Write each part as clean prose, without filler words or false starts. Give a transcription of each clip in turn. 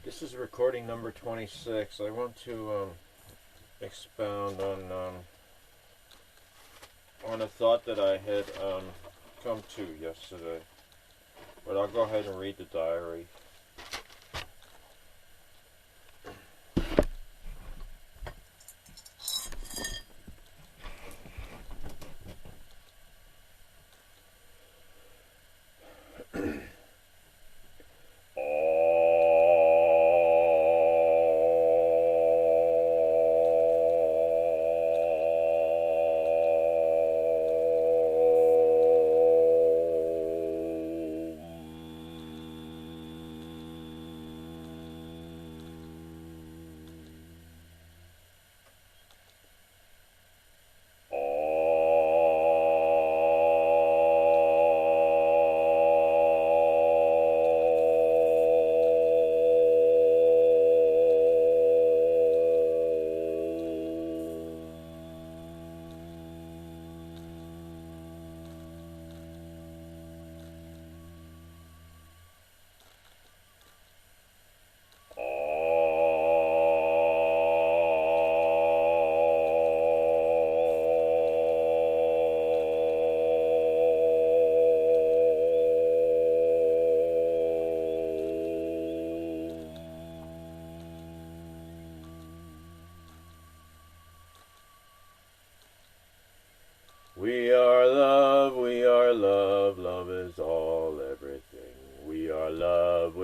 This is recording number 26. I want to expound on a thought that I had come to yesterday. But I'll go ahead and read the diary. We are love, we are love, love is all, everything. We are love,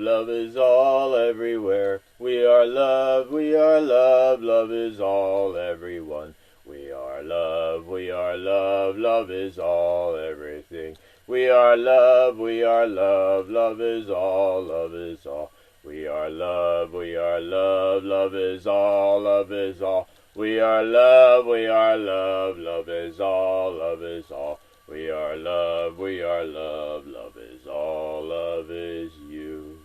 love is all, everywhere. We are love, love is all, everyone. We are love, love is all, everything. We are love, love is all, love is all. We are love, love is all, love is all. We are love, love is all, love is all. We are love, love is all, love is you.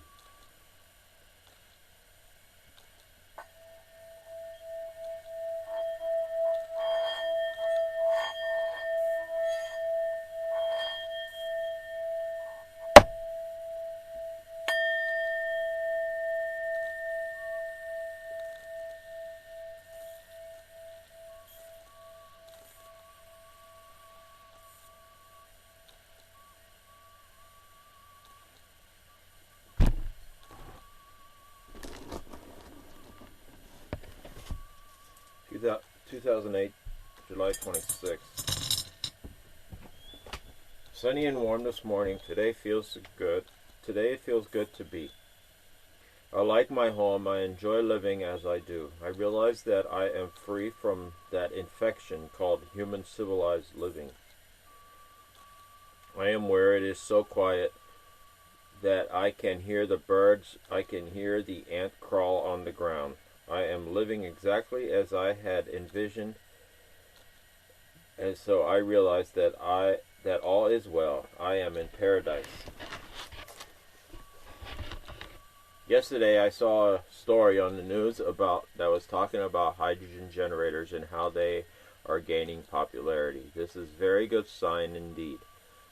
That 2008, July 26th. Sunny and warm this morning. Today feels good. Today it feels good to be. I like my home. I enjoy living as I do. I realize that I am free from that infection called human civilized living. I am where it is so quiet that I can hear the birds. I can hear the ant crawl on the ground. I am living exactly as I had envisioned, and so I realize that all is well. I am in paradise. Yesterday I saw a story on the news that was talking about hydrogen generators and how they are gaining popularity. This is very good sign indeed.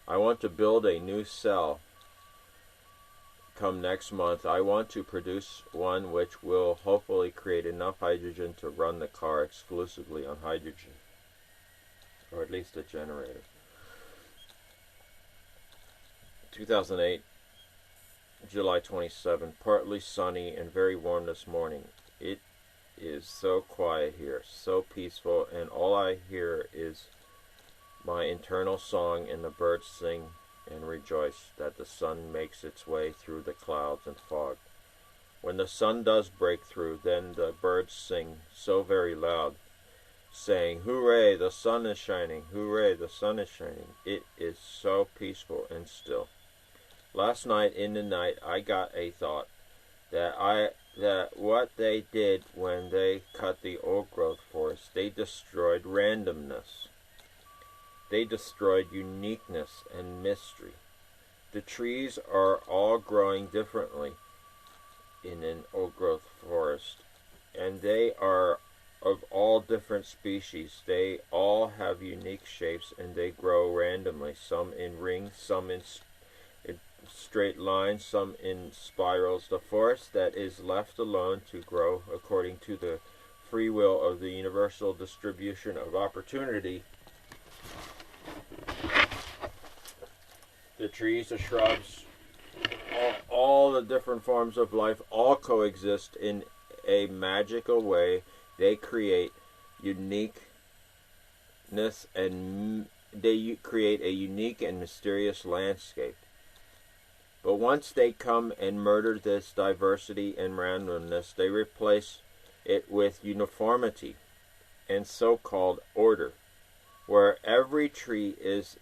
I want to build a new cell. Come next month, I want to produce one which will hopefully create enough hydrogen to run the car exclusively on hydrogen, or at least a generator. 2008, July 27, partly sunny and very warm this morning. It is so quiet here, so peaceful, and all I hear is my internal song, and the birds sing and rejoice that the sun makes its way through the clouds and fog. When the sun does break through, then the birds sing so very loud, saying, "Hooray, the sun is shining! Hooray, the sun is shining!" It is so peaceful and still. Last night in the night I got a thought that what they did when they cut the old growth forest, they destroyed randomness. They destroyed uniqueness and mystery. The trees are all growing differently in an old-growth forest, and they are of all different species. They all have unique shapes, and they grow randomly, some in rings, some in straight lines, some in spirals. The forest that is left alone to grow according to the free will of the universal distribution of opportunity. The trees, the shrubs, all the different forms of life all coexist in a magical way. They create uniqueness, and they create a unique and mysterious landscape. But once they come and murder this diversity and randomness, they replace it with uniformity and so-called order, where every tree is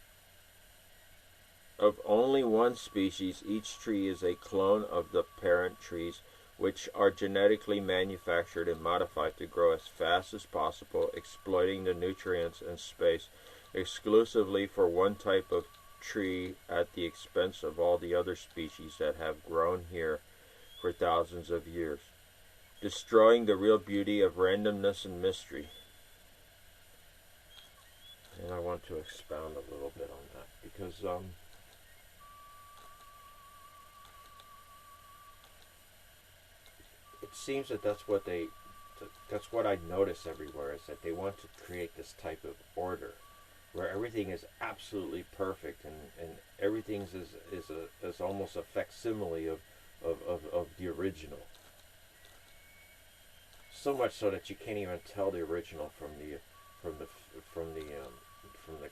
of only one species. Each tree is a clone of the parent trees, which are genetically manufactured and modified to grow as fast as possible, exploiting the nutrients and space exclusively for one type of tree at the expense of all the other species that have grown here for thousands of years, destroying the real beauty of randomness and mystery. And I want to expound a little bit on that, because it seems that that's what I notice everywhere, is that they want to create this type of order where everything is absolutely perfect, and everything is almost a facsimile of the original. So much so that you can't even tell the original from the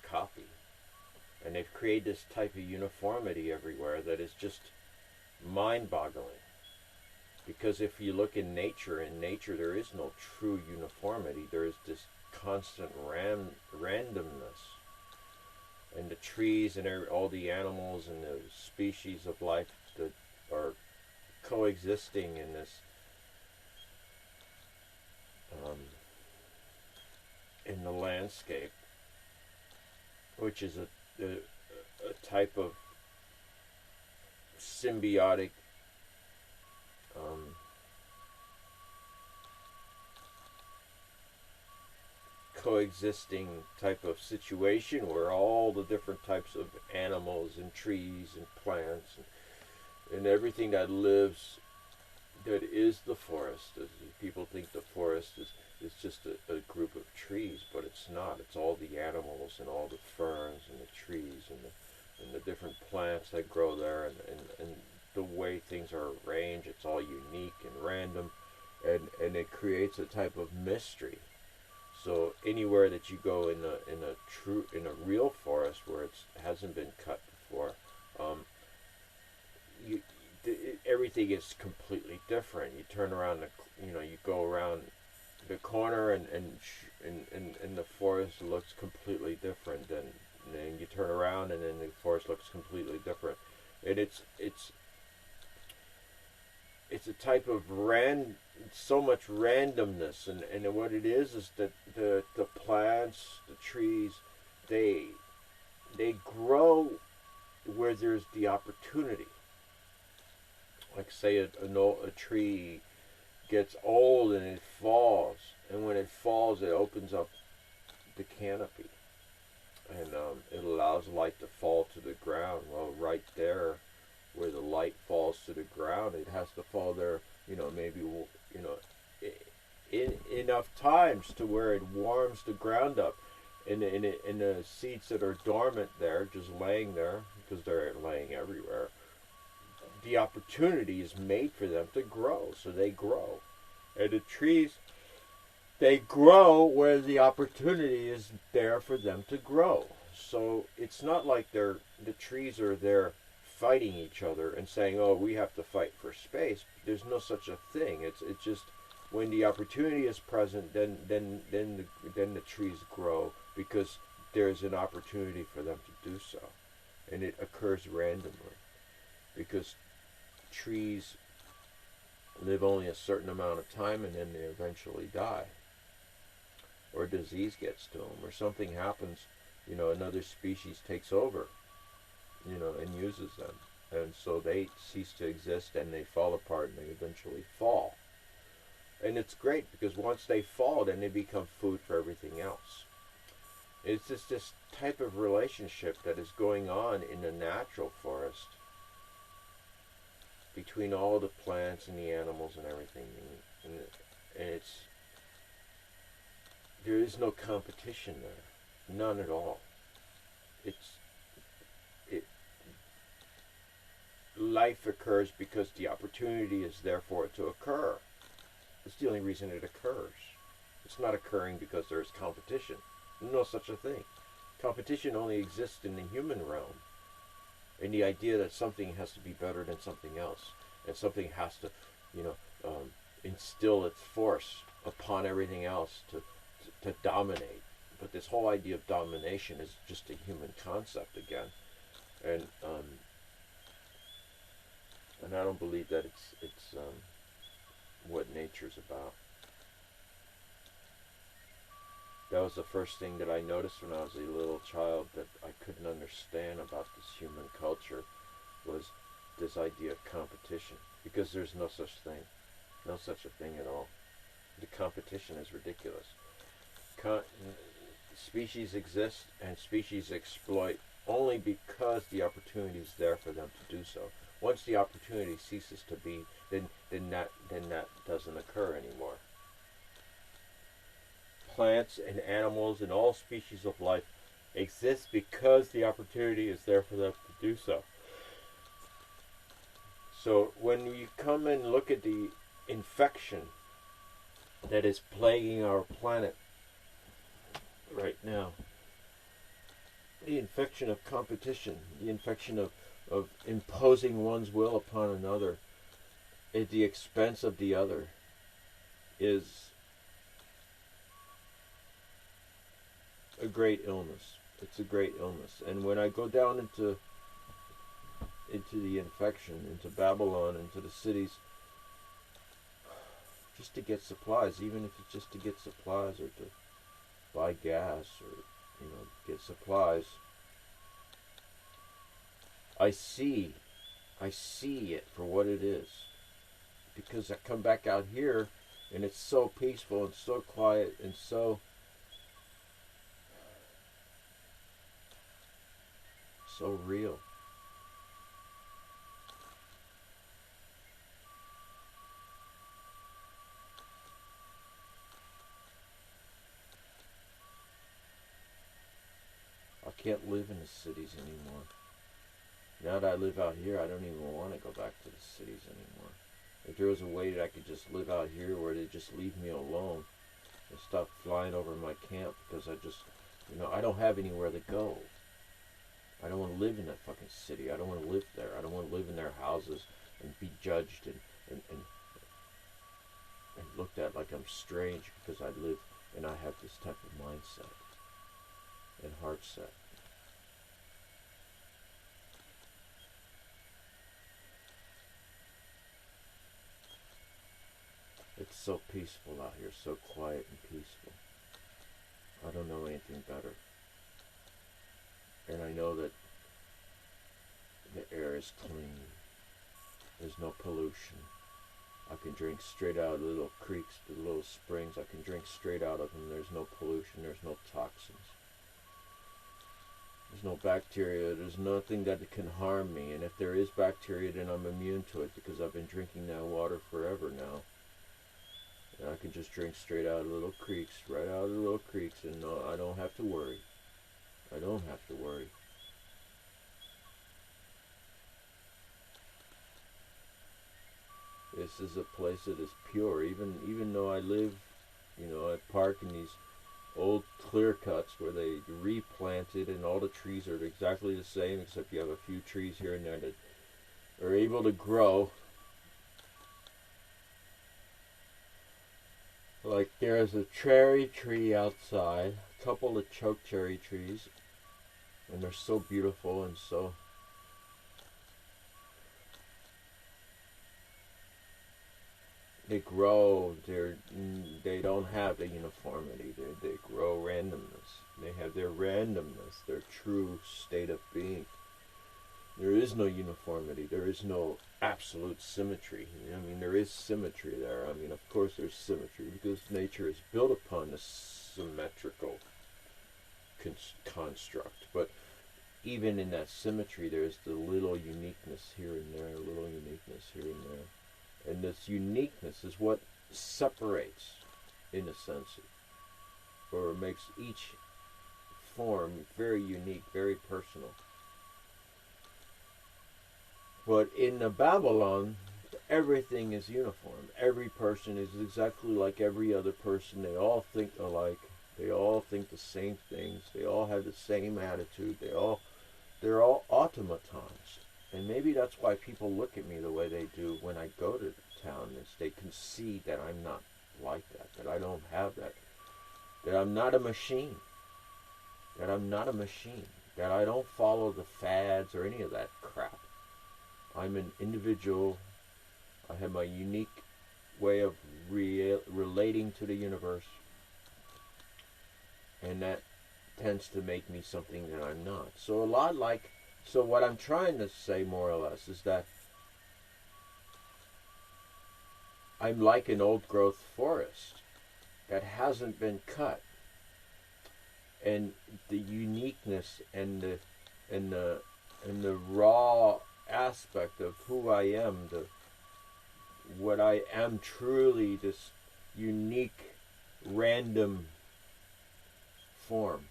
copy. And they've created this type of uniformity everywhere that is just mind-boggling. Because if you look in nature there is no true uniformity. There is this constant randomness. And the trees and all the animals and the species of life that are coexisting in this in the landscape, which is a type of symbiotic coexisting type of situation, where all the different types of animals and trees and plants and everything that lives, that is the forest. People think the forest is just a group of trees, but it's not. It's all the animals and all the ferns and the trees and the different plants that grow there, and the way things are arranged. It's all unique and random, and it creates a type of mystery. So anywhere that you go in a real forest where it hasn't been cut before, everything is completely different. You turn around, you go around the corner, and the forest looks completely different. And then you turn around, and then the forest looks completely different. And it's a type of so much randomness, and what it is that the plants, the trees, they grow where there's the opportunity. Like, say a tree gets old and it falls, and when it falls it opens up the canopy, and it allows light to fall to the ground. Well, right there where the light falls to the ground, it has to fall there, maybe, enough times to where it warms the ground up, and the seeds that are dormant there, just laying there, because they're laying everywhere, the opportunity is made for them to grow, so they grow. And the trees, they grow where the opportunity is there for them to grow. So it's not like the trees are there fighting each other and saying, "Oh, we have to fight for space." There's no such a thing. It's just when the opportunity is present, then the trees grow, because there's an opportunity for them to do so, and it occurs randomly, because trees live only a certain amount of time, and then they eventually die, or disease gets to them, or something happens, another species takes over, and uses them, and so they cease to exist, and they fall apart, and they eventually fall. And it's great, because once they fall, then they become food for everything else. It's just this type of relationship that is going on in the natural forest, between all the plants and the animals and everything, and it's there is no competition there, none at all. It life occurs because the opportunity is there for it to occur. It's the only reason it occurs. It's not occurring because there is competition. No such a thing. Competition only exists in the human realm. And the idea that something has to be better than something else, and something has to, instill its force upon everything else to dominate. But this whole idea of domination is just a human concept again, and I don't believe that it's what nature's about. That was the first thing that I noticed when I was a little child that I couldn't understand about this human culture, was this idea of competition. Because there's no such thing. No such a thing at all. The competition is ridiculous. Species exist and species exploit only because the opportunity is there for them to do so. Once the opportunity ceases to be, then that doesn't occur anymore. Plants and animals and all species of life exist because the opportunity is there for them to do so. So when you come and look at the infection that is plaguing our planet right now, the infection of competition, the infection of imposing one's will upon another at the expense of the other, is a great illness. It's a great illness. And when I go down into the infection, into Babylon, into the cities, just to get supplies, even if it's just to get supplies or to buy gas or, get supplies, I see it for what it is. Because I come back out here and it's so peaceful and so quiet and so real. I can't live in the cities anymore. Now that I live out here, I don't even want to go back to the cities anymore. If there was a way that I could just live out here where they just leave me alone and stop flying over my camp, because I don't have anywhere to go. I don't want to live in that fucking city. I don't want to live there. I don't want to live in their houses and be judged and looked at like I'm strange because I live and I have this type of mindset and heart set. It's so peaceful out here, so quiet and peaceful. I don't know anything better. And I know that the air is clean. There's no pollution. I can drink straight out of the little creeks, the little springs. I can drink straight out of them. There's no pollution. There's no toxins. There's no bacteria. There's nothing that can harm me. And if there is bacteria, then I'm immune to it because I've been drinking that water forever now. And I can just drink straight out of little creeks, right out of the little creeks, and I don't have to worry. I don't have to worry. This is a place that is pure. Even though I live, I park in these old clear cuts where they replanted and all the trees are exactly the same, except you have a few trees here and there that are able to grow. Like there's a cherry tree outside, a couple of choke cherry trees, and they're so beautiful and so they grow. They don't have the uniformity. They grow randomness. They have their randomness, their true state of being. There is no uniformity. There is no absolute symmetry. There is symmetry there. Of course there's symmetry because nature is built upon a symmetrical construct. But even in that symmetry, there's the little uniqueness here and there, a little uniqueness. here and there. And this uniqueness is what separates, in a sense, or makes each form very unique, very personal. But in the Babylon, everything is uniform. Every person is exactly like every other person. They all think alike. They all think the same things. They all have the same attitude. They're all automatons. And maybe that's why people look at me the way they do when I go to town, is they can see that I'm not like that I don't have that I'm not a machine, that I don't follow the fads or any of that crap. I'm an individual. I have my unique way of relating to the universe, and that tends to make me something that I'm not. So what I'm trying to say, more or less, is that I'm like an old growth forest that hasn't been cut, and the uniqueness and the raw aspect of who I am, what I am truly, this unique random form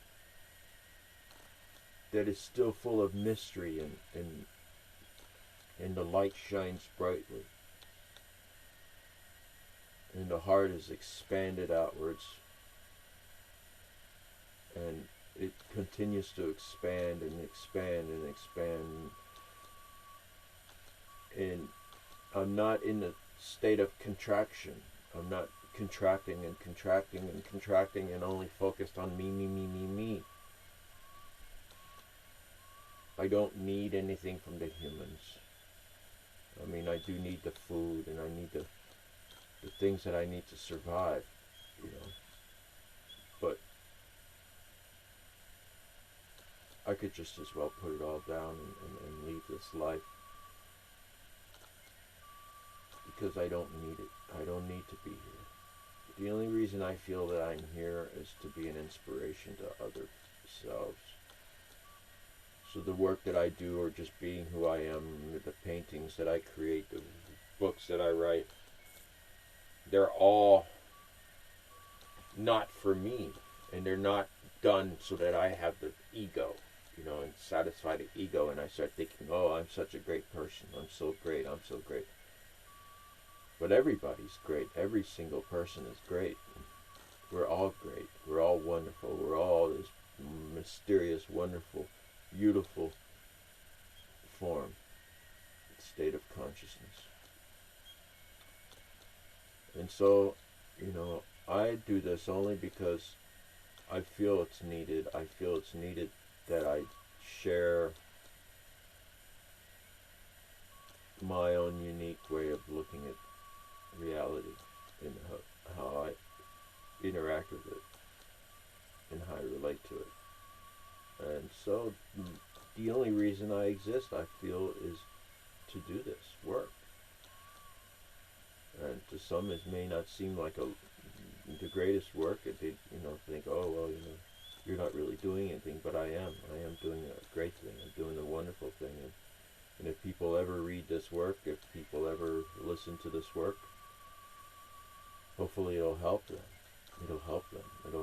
that is still full of mystery, and the light shines brightly, and the heart is expanded outwards, and it continues to expand and expand and expand. And I'm not in a state of contraction. I'm not contracting and contracting and contracting and only focused on me. I don't need anything from the humans. I mean, I do need the food, and I need the things that I need to survive, But I could just as well put it all down and leave this life, because I don't need it. I don't need to be here. The only reason I feel that I'm here is to be an inspiration to other selves. So the work that I do, or just being who I am, the paintings that I create, the books that I write, they're all not for me, and they're not done so that I have the ego, and satisfy the ego, and I start thinking, oh, I'm such a great person, I'm so great. But everybody's great. Every single person is great. We're all great. We're all wonderful. We're all this mysterious, wonderful, beautiful form, state of consciousness. And so, I do this only because I feel it's needed. I feel it's needed that I share my own unique way of looking at reality, and how I interact with it, and how I relate to it. And so the only reason I exist, I feel, is to do this work. And to some, it may not seem like the greatest work. They think, oh, well, you're not really doing anything, but I am. I am doing a great thing. I'm doing a wonderful thing. And if people ever read this work, if people ever listen to this work, hopefully it'll help them. It'll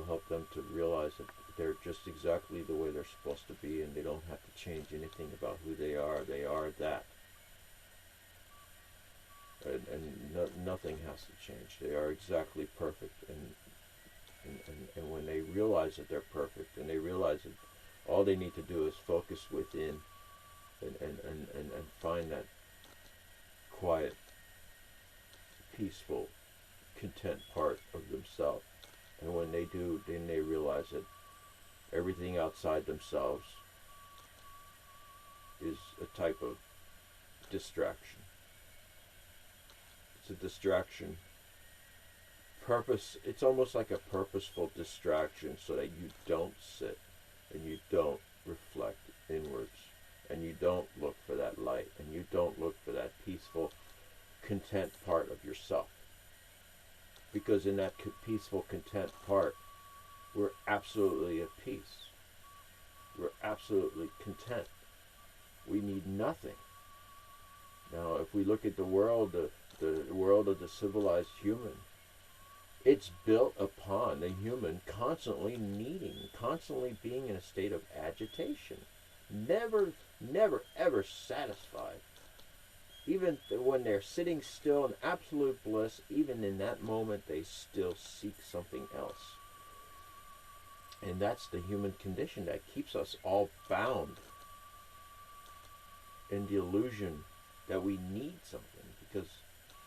help them to realize that they're just exactly the way they're supposed to be, and they don't have to change anything about who they are. They are that. And nothing has to change. They are exactly perfect. And when they realize that they're perfect, and they realize that all they need to do is focus within, and find that quiet, peaceful, content part of themselves. And when they do, then they realize that everything outside themselves is a type of distraction. It's a distraction. It's almost like a purposeful distraction, so that you don't sit and you don't reflect inwards, and you don't look for that light, and you don't look for that peaceful, content part of yourself. Because in that peaceful, content part, we're absolutely at peace. We're absolutely content. We need nothing. Now, if we look at the world of the civilized human, it's built upon the human constantly needing, constantly being in a state of agitation, never, never, ever satisfied. Even when they're sitting still in absolute bliss, even in that moment, they still seek something else. And that's the human condition that keeps us all bound in the illusion that we need something, because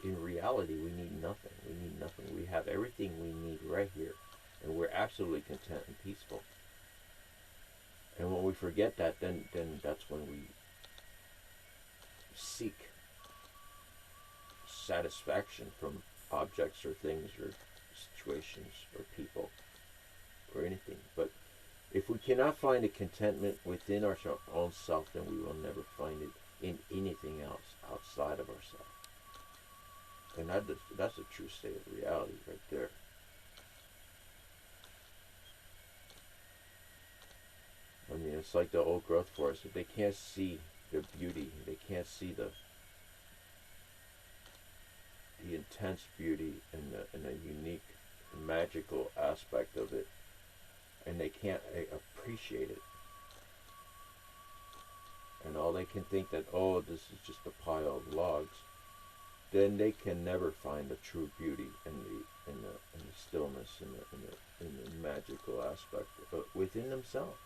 in reality we need nothing. We need nothing. We have everything we need right here, and we're absolutely content and peaceful. And when we forget that, then that's when we seek satisfaction from objects or things or situations or people or anything. But if we cannot find a contentment within our own self, then we will never find it in anything else outside of ourselves. And that's a true state of reality right there. I mean, it's like the old growth forest. If they can't see the beauty, they can't see the intense beauty and the unique, magical aspect of it, and they can't appreciate it, and all they can think that, oh, this is just a pile of logs, then they can never find the true beauty and the stillness and the magical aspect within themselves.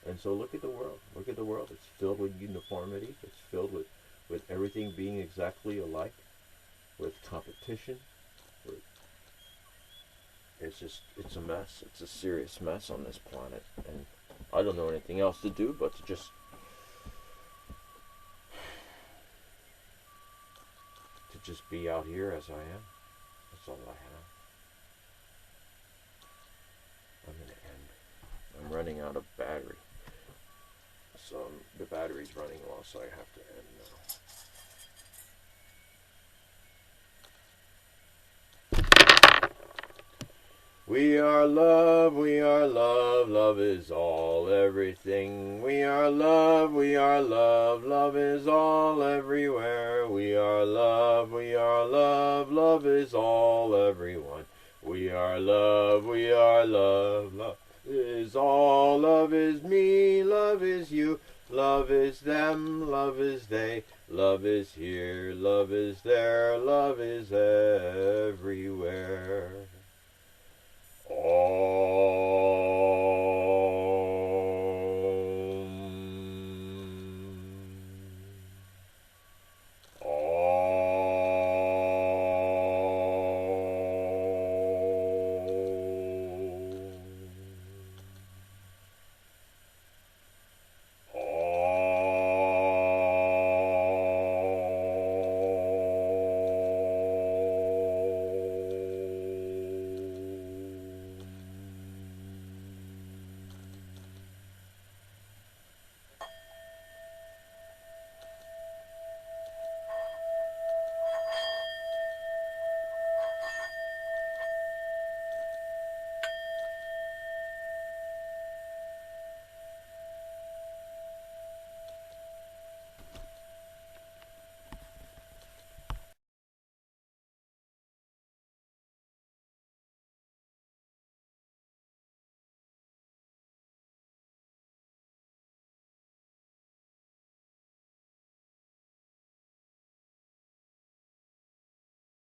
And so look at the world. Look at the world. It's filled with uniformity. It's filled with everything being exactly alike, with competition. It's a mess. It's a serious mess on this planet. And I don't know anything else to do but to just be out here as I am. That's all I have. I'm going to end. I'm running out of battery. So the battery's running low, so I have to end now. We are love, love is all, everything. We are love, love is all, everywhere. We are love, love is all, everyone. We are love, love is all. Love is me, love is you, love is them, love is they, love is here, love is there, love is everywhere. All